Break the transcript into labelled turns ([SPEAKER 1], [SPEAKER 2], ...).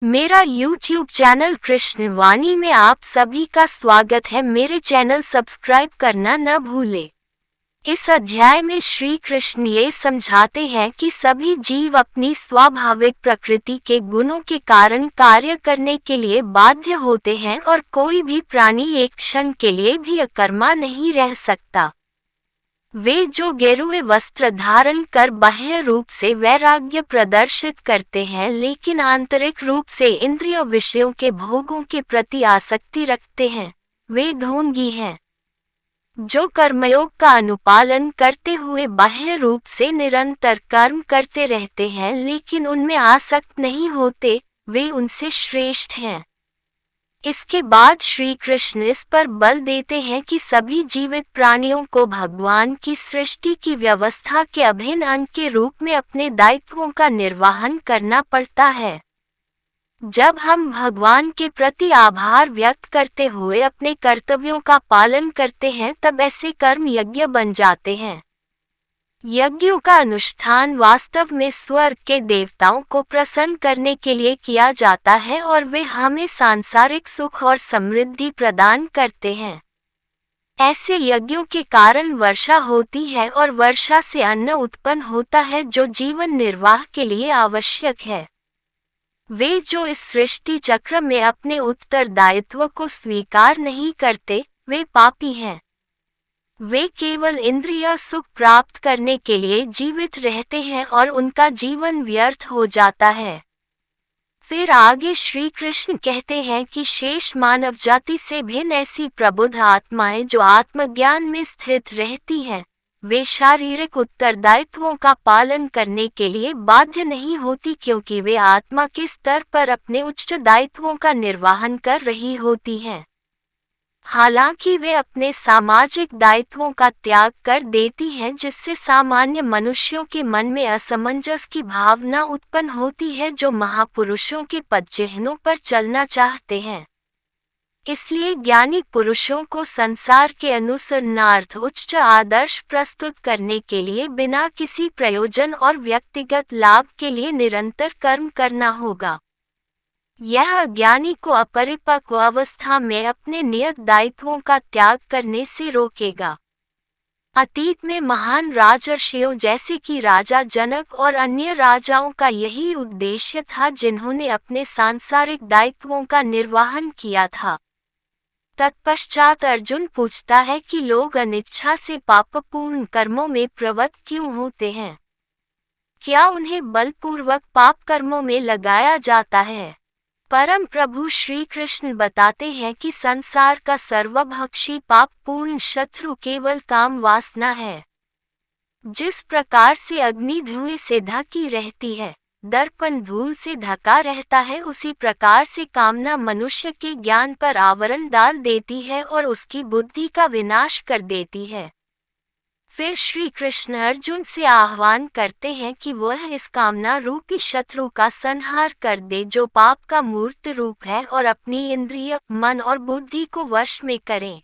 [SPEAKER 1] मेरा YouTube channel Krishna वाणी में आप सभी का स्वागत है। मेरे चैनल सब्सक्राइब करना न भूलें। इस अध्याय में श्री कृष्ण ये समझाते हैं कि सभी जीव अपनी स्वाभाविक प्रकृति के गुणों के कारण कार्य करने के लिए बाध्य होते हैं और कोई भी प्राणी एक क्षण के लिए भी अकर्मा नहीं रह सकता। वे जो गेरुए वस्त्र धारण कर बाह्य रूप से वैराग्य प्रदर्शित करते हैं लेकिन आंतरिक रूप से इंद्रिय विषयों के भोगों के प्रति आसक्ति रखते हैं, वे ढोंगी हैं। जो कर्मयोग का अनुपालन करते हुए बाह्य रूप से निरंतर कर्म करते रहते हैं लेकिन उनमें आसक्त नहीं होते, वे उनसे श्रेष्ठ हैं। इसके बाद श्री कृष्ण इस पर बल देते हैं कि सभी जीवित प्राणियों को भगवान की सृष्टि की व्यवस्था के अभिन्न अंग के रूप में अपने दायित्वों का निर्वहन करना पड़ता है। जब हम भगवान के प्रति आभार व्यक्त करते हुए अपने कर्तव्यों का पालन करते हैं तब ऐसे कर्म यज्ञ बन जाते हैं। यज्ञों का अनुष्ठान वास्तव में स्वर्ग के देवताओं को प्रसन्न करने के लिए किया जाता है और वे हमें सांसारिक सुख और समृद्धि प्रदान करते हैं। ऐसे यज्ञों के कारण वर्षा होती है और वर्षा से अन्न उत्पन्न होता है जो जीवन निर्वाह के लिए आवश्यक है। वे जो इस सृष्टि चक्र में अपने उत्तरदायित्व को स्वीकार नहीं करते, वे पापी हैं। वे केवल इंद्रिय सुख प्राप्त करने के लिए जीवित रहते हैं और उनका जीवन व्यर्थ हो जाता है। फिर आगे श्री कृष्ण कहते हैं कि शेष मानव जाति से भिन्न ऐसी प्रबुद्ध आत्माएं जो आत्मज्ञान में स्थित रहती हैं, वे शारीरिक उत्तरदायित्वों का पालन करने के लिए बाध्य नहीं होती क्योंकि वे आत्मा के स्तर पर अपने उच्च दायित्वों का निर्वहन कर रही होती हैं। हालांकि वे अपने सामाजिक दायित्वों का त्याग कर देती हैं जिससे सामान्य मनुष्यों के मन में असमंजस की भावना उत्पन्न होती है जो महापुरुषों के पदचिह्नों पर चलना चाहते हैं। इसलिए ज्ञानी पुरुषों को संसार के अनुसरणार्थ उच्च आदर्श प्रस्तुत करने के लिए बिना किसी प्रयोजन और व्यक्तिगत लाभ के लिए निरंतर कर्म करना होगा। यह अज्ञानी को अपरिपक्व अवस्था में अपने नियत दायित्वों का त्याग करने से रोकेगा। अतीत में महान राजर्षियों जैसे कि राजा जनक और अन्य राजाओं का यही उद्देश्य था जिन्होंने अपने सांसारिक दायित्वों का निर्वहन किया था। तत्पश्चात अर्जुन पूछता है कि लोग अनिच्छा से पापपूर्ण कर्मों में प्रवृत्त क्यों होते हैं? क्या उन्हें बलपूर्वक पाप कर्मों में लगाया जाता है? परम प्रभु श्री कृष्ण बताते हैं कि संसार का सर्वभक्षी पाप पूर्ण शत्रु केवल काम वासना है। जिस प्रकार से अग्नि धुएं से ढकी रहती है, दर्पण धूल से ढका रहता है, उसी प्रकार से कामना मनुष्य के ज्ञान पर आवरण डाल देती है और उसकी बुद्धि का विनाश कर देती है। फिर श्री कृष्ण अर्जुन से आह्वान करते हैं कि वह इस कामना रूपी शत्रु का संहार कर दे जो पाप का मूर्त रूप है और अपनी इंद्रिय, मन और बुद्धि को वश में करें।